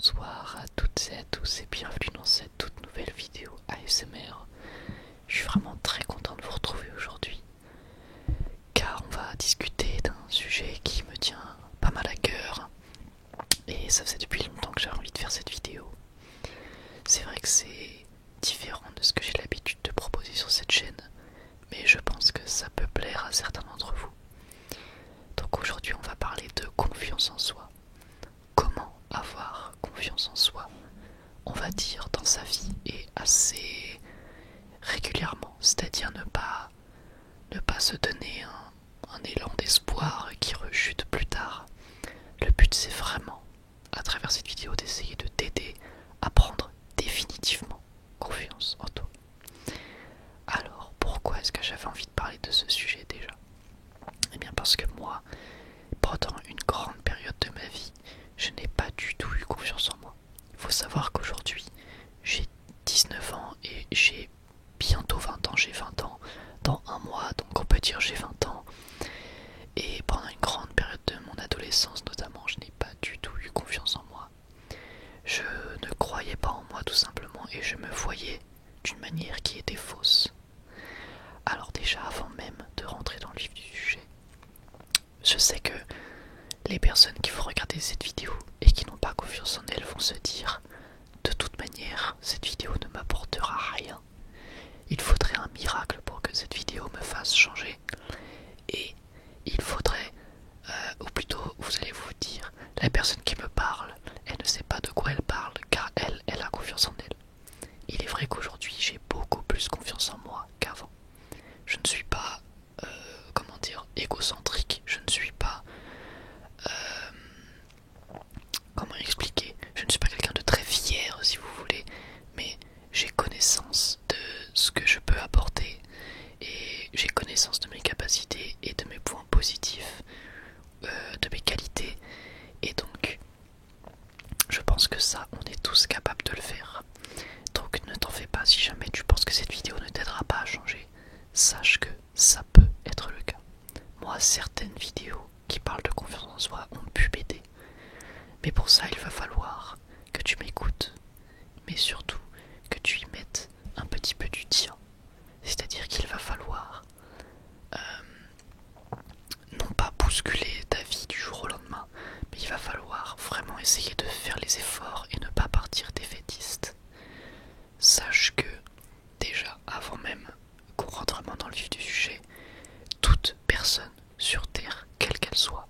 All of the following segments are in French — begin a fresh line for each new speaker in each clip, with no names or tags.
Bonsoir à toutes et à tous et bienvenue dans cette toute nouvelle vidéo ASMR. Je suis vraiment très content de vous retrouver aujourd'hui car on va discuter d'un sujet qui me tient pas mal à cœur et ça faisait depuis longtemps que j'avais envie de faire cette vidéo. C'est vrai que c'est différent de ce que j'ai l'habitude de proposer sur cette chaîne, mais je pense que ça peut plaire à certains d'entre vous. Donc aujourd'hui on va parler de confiance en soi. Comment avoir confiance en soi, on va dire, dans sa vie et assez régulièrement, c'est-à-dire ne pas se donner un élan d'espoir qui rechute plus tard. Le but c'est vraiment, à travers cette vidéo, d'essayer de t'aider à prendre définitivement confiance en toi. Alors, pourquoi est-ce que j'avais envie de parler de ce sujet déjà ? Eh bien parce que moi, pendant une grande période de ma vie, je n'ai pas du tout eu confiance en moi. Il faut savoir qu'aujourd'hui, j'ai 19 ans et j'ai bientôt 20 ans. J'ai 20 ans dans un mois, donc on peut dire j'ai 20 ans. Et pendant une grande période de mon adolescence notamment, je n'ai pas du tout eu confiance en moi. Je ne croyais pas en moi tout simplement et je me voyais d'une manière qui était fausse. Alors déjà, avant même de rentrer dans le vif du sujet, je sais que les personnes qui vont regarder cette vidéo et qui n'ont pas confiance en elles vont se dire « De toute manière, cette vidéo ne m'apportera rien. Il faudrait un miracle pour que cette vidéo me fasse changer. Et il faudrait, ou plutôt vous allez vous dire, la personne qui me parle, elle ne sait pas de quoi elle parle car elle a confiance en elle. » Il est vrai qu'aujourd'hui j'ai beaucoup plus confiance en moi qu'avant. Je ne suis pas, égocentrique, je ne suis pas... comment expliquer ? Je ne suis pas quelqu'un de très fier, si vous voulez, mais j'ai connaissance de ce que je peux apporter et j'ai connaissance de mes capacités et de mes points positifs, de mes qualités, et donc je pense que ça, on est tous capables de le faire. Donc ne t'en fais pas si jamais tu penses que cette vidéo ne t'aidera pas à changer. Sache que ça peut être le cas. Moi, certaines vidéos qui parlent de confiance en soi ont pu m'aider. Mais pour ça, il va falloir que tu m'écoutes, mais surtout que tu y mettes un petit peu du tien. C'est-à-dire qu'il va falloir non pas bousculer ta vie du jour au lendemain, mais il va falloir vraiment essayer de faire les efforts et ne pas partir défaitiste. Sache que, déjà, avant même qu'on rentre vraiment dans le vif du sujet, toute personne sur Terre, quelle qu'elle soit,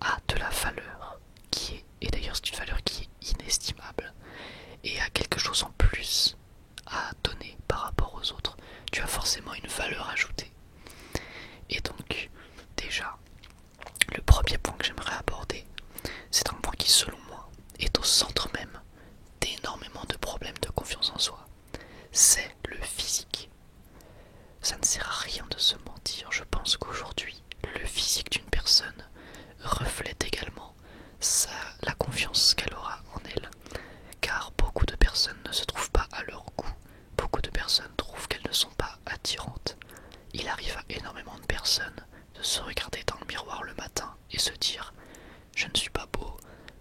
a de la valeur qui est, et d'ailleurs c'est une valeur qui est inestimable, et a quelque chose en plus à donner par rapport aux autres. Tu as forcément une valeur ajoutée. Et donc, déjà, le premier point que j'aimerais aborder, c'est un point qui, selon moi, est au centre même d'énormément de problèmes de confiance en soi. C'est le physique. Ça ne sert à rien de se mentir. Je pense qu'aujourd'hui, le physique d'une personne reflète également la confiance qu'elle aura en elle. Car beaucoup de personnes ne se trouvent pas à leur goût. Beaucoup de personnes trouvent qu'elles ne sont pas attirantes. Il arrive à énormément de personnes de se regarder dans le miroir le matin et se dire « Je ne suis pas beau »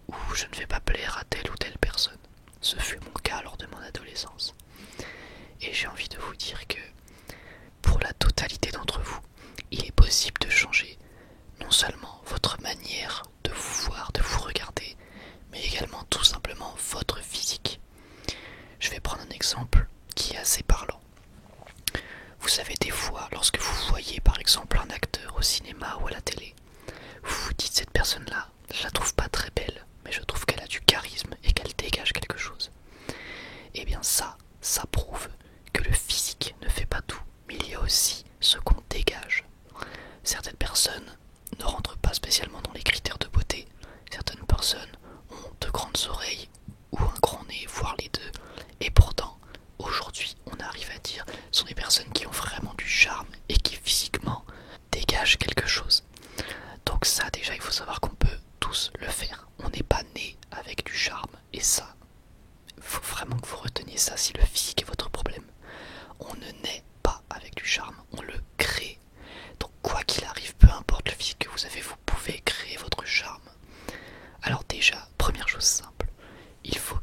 ou « Je ne vais pas plaire à telle ou telle personne ». Ce fut mon cas lors de mon adolescence. Et j'ai envie de vous dire que pour la totalité d'entre vous, il est possible de changer non seulement votre manière de vous voir, de vous regarder, mais également tout simplement votre physique. Je vais prendre un exemple qui est assez parlant. Vous savez, des fois, lorsque vous voyez par exemple un acteur au cinéma ou à la télé, vous vous dites cette personne-là, je la trouve pas très belle, mais je trouve qu'elle a du charisme et qu'elle dégage quelque chose. Et bien ça prouve que le physique ne fait pas tout, mais il y a aussi ce qu'on dégage. Certaines personnes ne rentrent pas spécialement dans les critères de beauté. Certaines personnes ont de grandes oreilles ou un grand nez, voire les deux. Et pourtant, aujourd'hui, on arrive à dire ce sont des personnes qui ont vraiment du charme et qui physiquement dégagent quelque chose. Donc ça, déjà, il faut savoir qu'on peut tous le faire. On n'est pas né avec du charme. Et ça, il faut vraiment que vous reteniez ça si le physique est votre problème. On ne naît pas avec du charme, on le crée. Donc quoi qu'il arrive, peu importe le physique que vous avez, vous pouvez créer votre charme. Alors déjà, première chose simple, il faut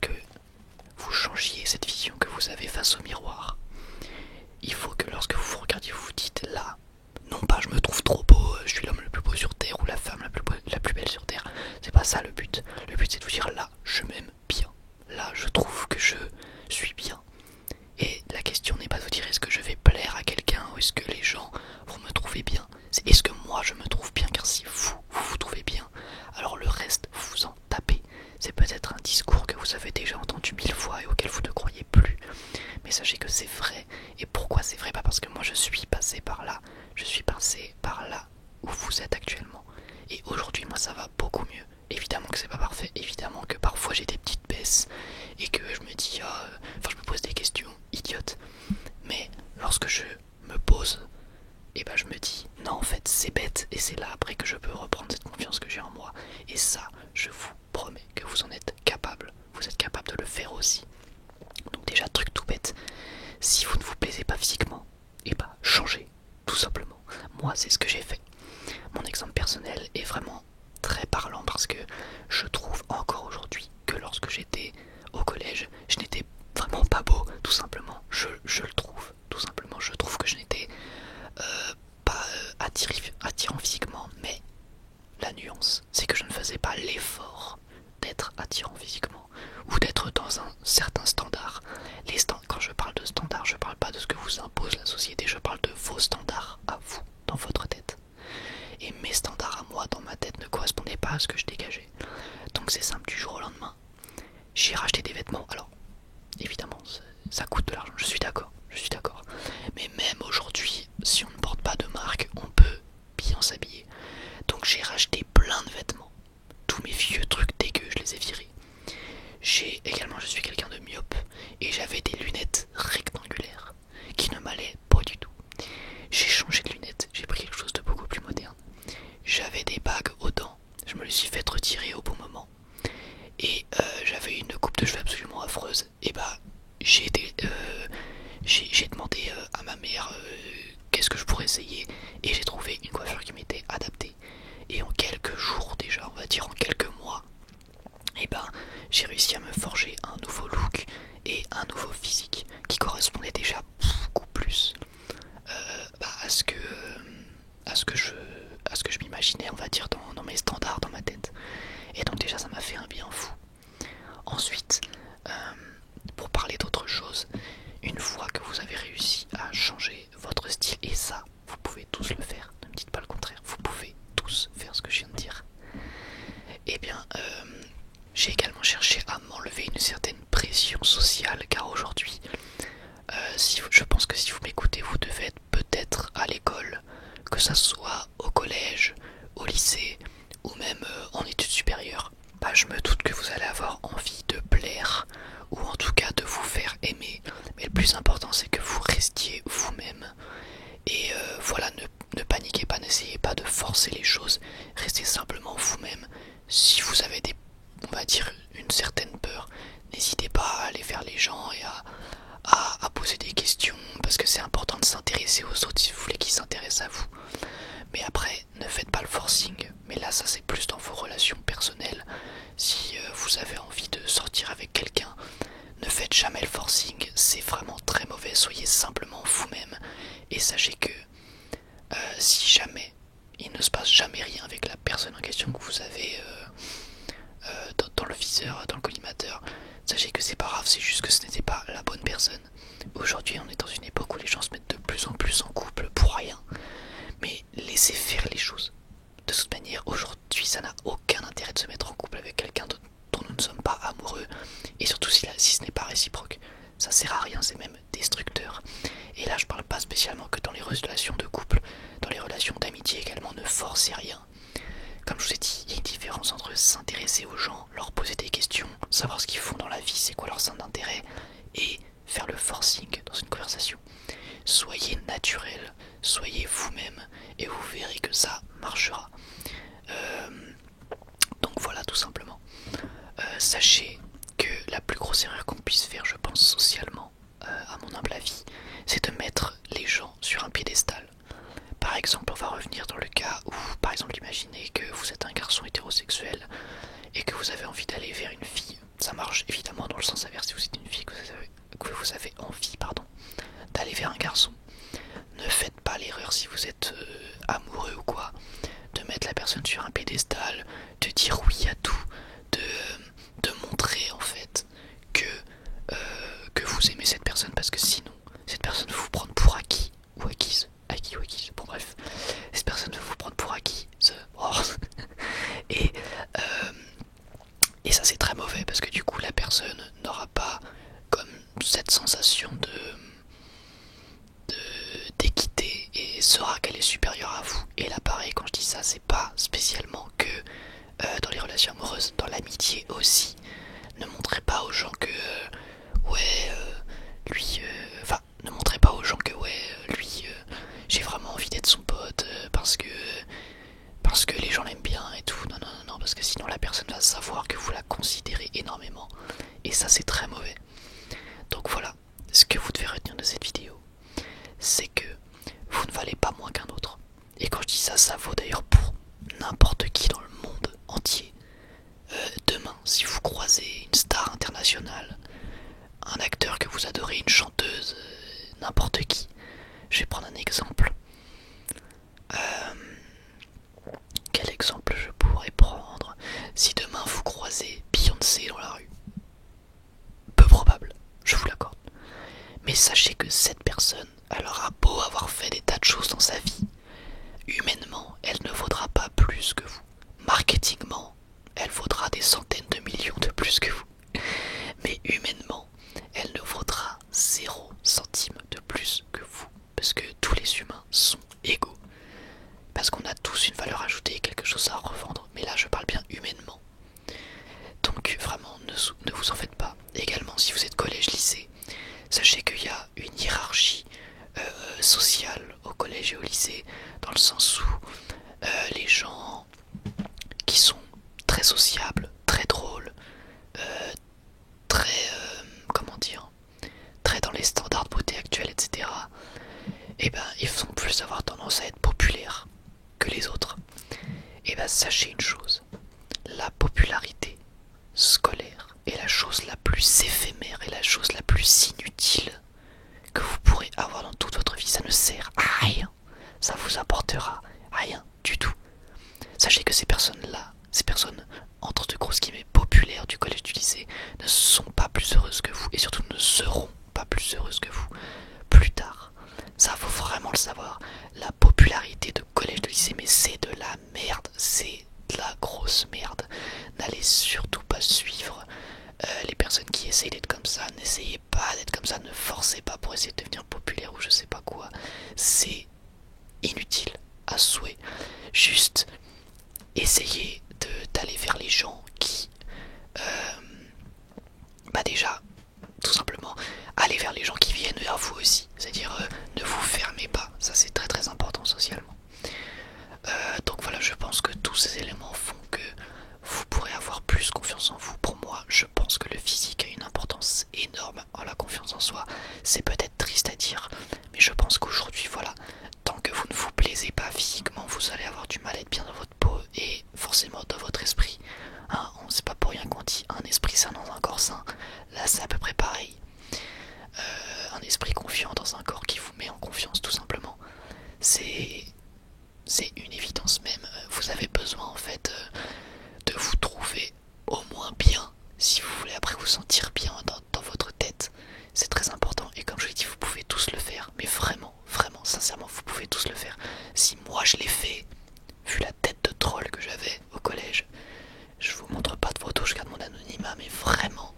c'est vrai, pas parce que moi je suis passé par là, je suis passé par là où vous êtes actuellement. Et aujourd'hui, moi ça va beaucoup mieux. Évidemment que c'est pas parfait, évidemment que parfois j'ai des petites baisses et que je me dis, je me pose des questions idiotes. Mais lorsque je me pose, et je me dis, non en fait c'est bête, et c'est là après que je peux reprendre cette confiance que j'ai en moi. Et ça, je vous promets que vous en êtes capable. Vous êtes capable de le faire aussi. Donc déjà, truc tout bête, si vous ne vous plaisez pas physiquement, changez, tout simplement. Moi, c'est ce que j'ai fait. Mon exemple personnel est vraiment très parlant parce que je trouve encore aujourd'hui que lorsque j'étais au collège, je n'étais vraiment pas beau, tout simplement. Je le trouve, tout simplement. Je trouve que je n'étais pas attirant physiquement, mais la nuance, c'est que je ne faisais pas l'effort d'être attirant physiquement ou d'être dans un certain standard. Quand je parle de standard, je parle pas de ce que vous impose la société, je parle de vos standards à vous, dans votre tête. Et mes standards à moi, dans ma tête, ne correspondaient pas à ce que je dégageais. Donc c'est simple, du jour au lendemain, j'ai racheté des vêtements. Alors, évidemment, ça coûte de l'argent, je suis d'accord. Mais même aujourd'hui, si on ne porte pas de marque, on peut bien s'habiller. Donc j'ai racheté plein de vêtements. Tous mes vieux trucs dégueux, je les ai virés. Je suis quelqu'un de myope et j'avais des lunettes rectangulaires qui ne m'allaient pas du tout. J'ai changé de lunettes, j'ai pris quelque chose de beaucoup plus moderne. J'avais des bagues aux dents, je me les suis fait retirer au bon moment. Et j'avais une coupe de cheveux absolument affreuse. Et j'ai demandé à ma mère qu'est-ce que je pourrais essayer. Et j'ai trouvé une coiffure qui m'était adaptée. Et en quelques jours déjà, on va dire en quelques mois, j'ai réussi à me forger un nouveau look et un nouveau physique qui correspondait déjà beaucoup plus à ce que je m'imaginais, on va dire, dans mes standards, dans ma tête. Et donc déjà ça m'a fait un bien fou. Ensuite, pour parler d'autre chose, une fois que vous avez réussi à changer votre style, et ça, vous pouvez tous le faire, ne me dites pas le contraire, vous pouvez tous faire ce que je viens de dire. J'ai également cherché à m'enlever une certaine pression sociale, car aujourd'hui, je pense que si vous m'écoutez, vous devez être peut-être à l'école, que ça soit au collège, au lycée, ou même en études supérieures. Je me doute que vous allez avoir envie de plaire, ou en tout cas de vous faire aimer. Mais le plus important, c'est que vous restiez vous-même. Et voilà, ne paniquez pas, n'essayez pas de forcer les choses, restez simplement vous-même. Si vous avez on va dire, une certaine peur, n'hésitez pas à aller vers les gens et à poser des questions, parce que c'est important de s'intéresser aux autres si vous voulez qu'ils s'intéressent à vous. Mais après, ne faites pas le forcing. Mais là, ça c'est plus dans vos relations personnelles. Si vous avez envie de sortir avec quelqu'un, ne faites jamais le forcing. C'est vraiment très mauvais. Soyez simplement vous-même. Et sachez que si jamais il ne se passe jamais rien avec la personne en question que vous avez dans le viseur, dans le collimateur, sachez que c'est pas grave, c'est juste que ce n'était pas la bonne personne. Aujourd'hui, on est dans une époque où les gens se mettent de plus en plus en couple pour rien. Mais laissez faire les choses. De toute manière, aujourd'hui, ça n'a aucun intérêt de se mettre en couple avec quelqu'un dont nous ne sommes pas amoureux. Et surtout si ce n'est pas réciproque. Ça sert à rien, c'est même destructeur. Et là, je parle pas spécialement que dans les relations de couple. Dans les relations d'amitié également, ne forcez rien. Comme je vous ai dit, il y a une différence entre s'intéresser aux gens, leur poser des questions, savoir ce qu'ils font dans la vie, c'est quoi leur centre d'intérêt, et faire le forcing dans une conversation. Soyez naturel, soyez vous-même, et vous verrez que ça marchera. Donc voilà, tout simplement. Sachez que la plus grosse erreur qu'on puisse faire, je pense, socialement, à mon humble avis, c'est de mettre les gens sur un piédestal. Par exemple, on va revenir dans le cas où, par exemple, imaginez que vous êtes un garçon hétérosexuel et que vous avez envie d'aller vers une fille. Ça marche évidemment dans le sens inverse si vous êtes une fille, que vous avez envie d'aller vers un garçon. Ne faites pas l'erreur si vous êtes amoureux ou quoi, de mettre la personne sur un piédestal, de dire oui à tout, de montrer en fait que vous aimez cette personne, parce que sinon cette personne va vous prendre pour acquis ou acquise. Bon bref, cette personne va vous prendre pour acquis. Et ça c'est très mauvais parce que du coup la personne n'aura pas comme cette sensation saura qu'elle est supérieure à vous. Et là pareil, quand je dis ça, c'est pas spécialement que dans les relations amoureuses, dans l'amitié aussi. Ne montrez pas aux gens que lui, enfin, ne montrez pas aux gens que lui, j'ai vraiment envie d'être son pote parce que les gens l'aiment bien et tout. Non, non, non, non, parce que sinon la personne va savoir que vous la considérez énormément. Et ça, c'est très mauvais. Donc voilà, ce que vous devez retenir de cette vidéo, c'est que vous ne valez pas moins qu'un autre. Et quand je dis ça, ça vaut d'ailleurs pour n'importe qui dans le monde entier. Demain, si vous croisez une star internationale, un acteur que vous adorez, une chanteuse, n'importe qui, je vais prendre un exemple. Quel exemple je pourrais prendre? Si demain vous croisez Beyoncé dans la rue, peu probable, je vous l'accorde. Mais sachez que cette personne, elle aura beau avoir fait des tas de choses dans sa vie, humainement, elle ne vaudra pas plus que vous. Marketingement, elle vaudra des centaines de millions de plus que vous. Mais humainement, elle ne vaudra 0 centime de plus que vous. Parce que tous les humains sont égaux. Parce qu'on a tous une valeur ajoutée, quelque chose à revendre. Mais là, je parle bien humainement. Donc vraiment, ne vous en faites pas. Également, si vous êtes collège, lycée, sachez qu'il y a une hiérarchie sociale au collège et au lycée, dans le sens où les gens qui sont très sociables, très drôles, très, comment dire, très dans les standards de beauté actuels, etc., et ben ils vont plus avoir tendance à être populaires que les autres. Et ben sachez une chose, la popularité scolaire est la chose la plus éphémère et la chose la plus inutile que vous pourrez avoir dans toute votre vie. Ça ne sert à rien, ça vous apportera rien du tout. Sachez que ces personnes-là, ces personnes entre de grosses guillemets populaires du collège, du lycée, ne sont pas plus heureuses que vous et surtout ne seront pas plus heureuses que vous plus tard. Ça, faut vraiment le savoir. La popularité de collège, de lycée, mais c'est de la merde, c'est de la grosse merde. N'allez surtout pas suivre les personnes qui essayent d'être comme ça. N'essayez pas d'être comme ça, ne forcez pas pour essayer de devenir populaire ou je sais pas quoi. C'est inutile à souhait. Juste essayez d'aller vers les gens qui déjà tout simplement allez vers les gens qui viennent vers vous aussi, c'est-à-dire ne vous fermez pas, ça c'est très très important socialement. Donc voilà, je pense que tous ces éléments font que vous pourrez avoir plus confiance en vous. Pour moi, je pense que le physique a une importance énorme en la confiance en soi. C'est peut-être triste à dire, mais je pense qu'aujourd'hui, voilà, tant que vous ne vous plaisez pas physiquement, vous allez avoir du mal à être bien dans votre peau et forcément dans votre esprit. Hein, c'est pas pour rien qu'on dit un esprit sain dans un corps sain. Là, c'est à peu près pareil. Un esprit confiant dans un corps qui vous met en confiance, tout simplement. C'est une évidence même. Vous avez besoin en fait de vous trouver au moins bien, si vous voulez après vous sentir bien dans votre tête. C'est très important et comme je l'ai dit, vous pouvez tous le faire. Mais vraiment, vraiment, sincèrement, vous pouvez tous le faire. Si moi je l'ai fait, vu la tête de troll que j'avais au collège, je vous montre pas de photos, je garde mon anonymat, mais vraiment,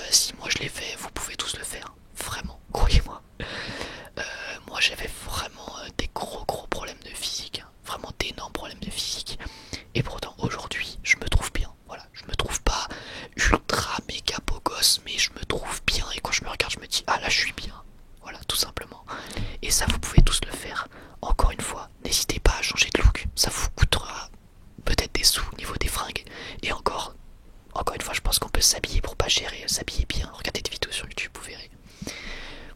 si moi je l'ai fait, vous pouvez tous le faire. Vraiment, croyez-moi. Moi j'avais vraiment des gros problèmes de physique, hein. Vraiment d'énormes problèmes de physique. Et pourtant aujourd'hui je me trouve bien. Voilà, je me trouve pas ultra méga beau gosse, mais je me trouve bien. Et quand je me regarde je me dis ah là je suis bien. Voilà, tout simplement. Et ça vous pouvez tous le faire. Encore une fois, n'hésitez pas à changer de look. Ça vous coûtera peut-être des sous au niveau des fringues. Et encore une fois, je pense qu'on peut s'habiller pour pas cher et s'habiller bien. Regardez des vidéos sur YouTube, vous verrez.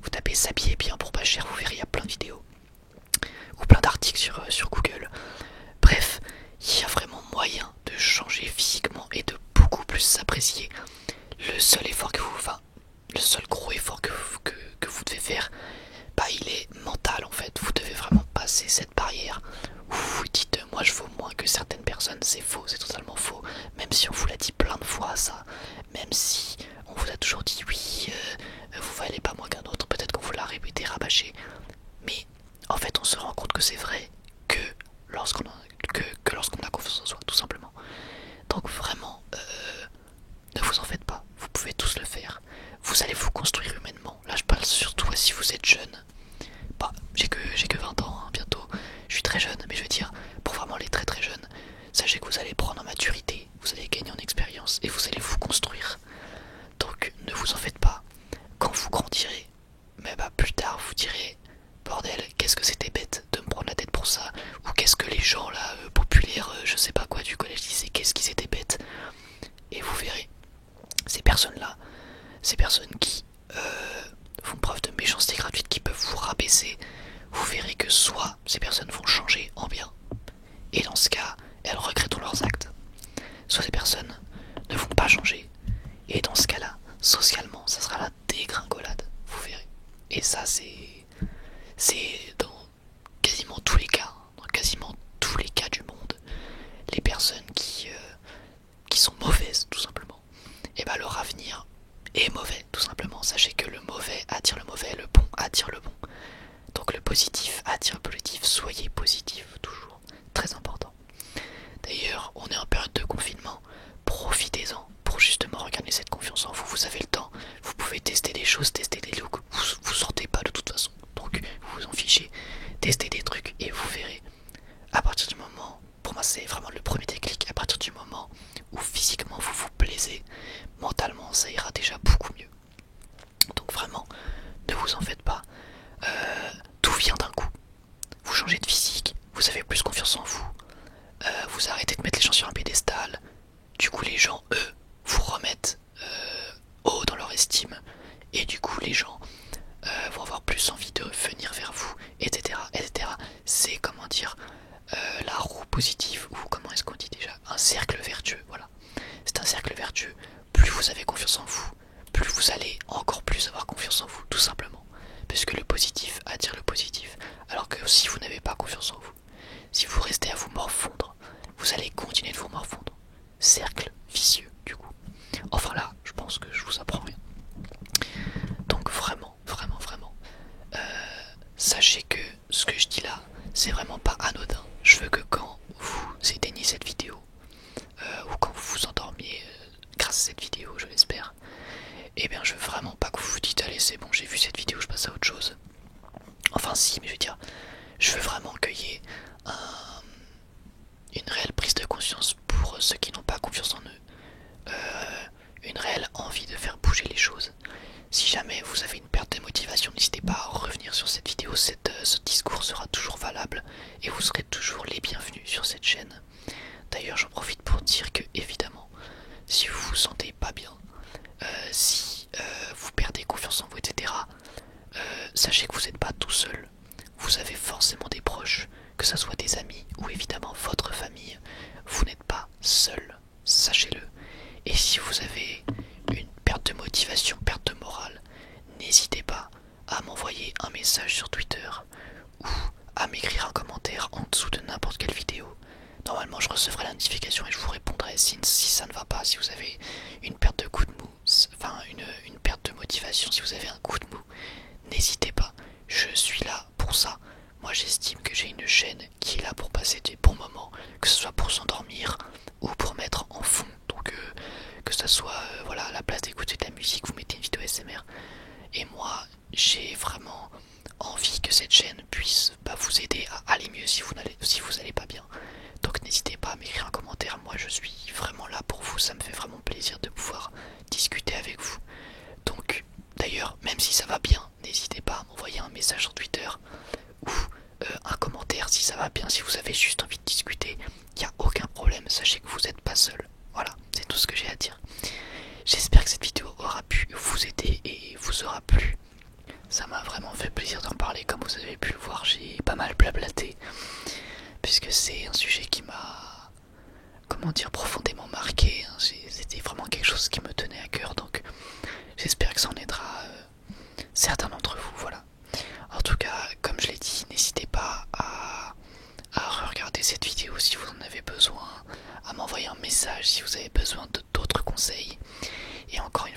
Vous tapez s'habiller bien pour pas cher, vous verrez, il y a plein de vidéos. Ou plein d'articles sur Google. Bref, il y a vraiment moyen de changer physiquement et de beaucoup plus s'apprécier. Le seul effort que vous... Enfin, le seul gros effort que vous devez faire, il est mental en fait. Vous devez vraiment passer cette barrière où vous vous dites moi je vaux moins que certaines personnes. C'est faux, c'est totalement faux. Même si on vous l'a dit plein de fois ça, même si on vous a toujours dit oui, vous valez pas moins qu'un autre, peut-être qu'on vous l'a répété, rabâché. Mais en fait on se rend compte que c'est vrai que lorsqu'on a confiance en soi, tout simplement. Donc vraiment, ne vous en faites pas, vous pouvez tous le faire. Vous allez vous construire humainement. Là je parle surtout si vous êtes jeune. J'ai que 20 ans, hein, vous verrez que soit ces personnes vont changer en bien, et dans ce cas, elles regretteront leurs actes, soit ces personnes ne vont pas changer, et dans ce cas-là, socialement, ça sera la dégringolade, vous verrez. Et ça, c'est dans quasiment tous les cas, dans quasiment tous les cas du monde, les personnes qui sont mauvaises, tout simplement, et ben leur avenir est mauvais, tout simplement. Sachez que le mauvais attire le mauvais, le bon attire le bon. Donc le positif attire le positif, soyez positif, toujours, très important. D'ailleurs, on est en période de confinement, profitez-en pour justement regagner cette confiance en vous. Vous avez le temps, vous pouvez tester des choses, tester des looks, vous sortez pas de toute façon, donc vous vous en fichez, testez des trucs et vous verrez. À partir du moment, pour moi c'est vraiment le premier déclic, à partir du moment où physiquement vous vous plaisez, mentalement ça ira déjà beaucoup mieux. Donc vraiment, ne vous en faites pas, tout vient d'un coup. Vous changez de physique, vous avez plus confiance en vous, vous arrêtez de mettre les gens sur un piédestal, du coup les gens, eux, vous remettent haut dans leur estime, et du coup les gens vont avoir plus envie de venir vers vous, etc. etc. C'est, comment dire, la roue positive, ou comment est-ce qu'on dit déjà, un cercle vertueux, voilà. C'est un cercle vertueux, plus vous avez confiance en vous, plus vous allez encore plus avoir confiance en vous, tout simplement. Parce que le positif attire le positif, alors que si vous n'avez pas confiance en vous, si vous restez à vous morfondre, vous allez continuer de vous morfondre. Cercle vicieux, du coup. Enfin là, je pense que je vous apprends rien. Donc vraiment, vraiment, vraiment, sachez que ce que je dis là, c'est vraiment pas anodin. Je veux que quand vous éteignez cette vidéo, ou quand vous vous endormiez grâce à cette vidéo, je l'espère, et bien je veux vraiment pas que vous vous dites allez c'est bon, j'ai vu cette vidéo, je passe à autre chose. Enfin si, mais je veux dire, je veux vraiment qu'il y ait une réelle prise de conscience pour ceux qui n'ont pas confiance en eux, une réelle envie de faire bouger les choses. Si jamais vous avez une perte de motivation, n'hésitez pas à revenir sur cette vidéo, ce discours sera toujours valable et vous serez toujours les bienvenus sur cette chaîne. D'ailleurs j'en profite pour dire que évidemment, si vous vous sentez pas bien, si vous perdez confiance en vous, etc., sachez que vous n'êtes pas tout seul. Vous avez forcément des proches, que ce soit des amis ou évidemment votre famille. Vous n'êtes pas seul, sachez-le. Et si vous avez une perte de motivation, perte de morale, n'hésitez pas à m'envoyer un message sur Twitter ou à m'écrire un commentaire en dessous de n'importe quelle vidéo. Normalement je recevrai la notification et je vous répondrai si ça ne va pas, si vous avez une perte de coup de mou, enfin une perte de motivation, si vous avez un coup de mou, n'hésitez pas, je suis là pour ça. Moi j'estime que j'ai une chaîne qui est là pour passer des bons moments, que ce soit pour s'endormir ou pour mettre en fond, donc que ce soit voilà, à la place d'écouter de la musique, vous mettez une vidéo SMR. Et moi j'ai vraiment envie que cette chaîne puisse vous aider à aller mieux si vous allez pas bien. Donc n'hésitez pas à m'écrire un commentaire, moi je suis vraiment là pour vous, ça me fait vraiment plaisir de pouvoir discuter avec vous. Donc d'ailleurs, même si ça va bien, n'hésitez pas à m'envoyer un message sur Twitter ou un commentaire si ça va bien, si vous avez juste envie de discuter, il n'y a aucun problème, sachez que vous n'êtes pas seul. Voilà, c'est tout ce que j'ai à dire. J'espère que cette vidéo aura pu vous aider et vous aura plu. Ça m'a vraiment fait plaisir d'en parler, comme vous avez pu le voir, j'ai pas mal blablaté, puisque c'est un sujet qui m'a, comment dire, profondément marqué. C'était vraiment quelque chose qui me tenait à cœur, donc j'espère que ça en aidera certains d'entre vous, voilà. En tout cas, comme je l'ai dit, n'hésitez pas à regarder cette vidéo si vous en avez besoin, à m'envoyer un message si vous avez besoin d'autres conseils. Et encore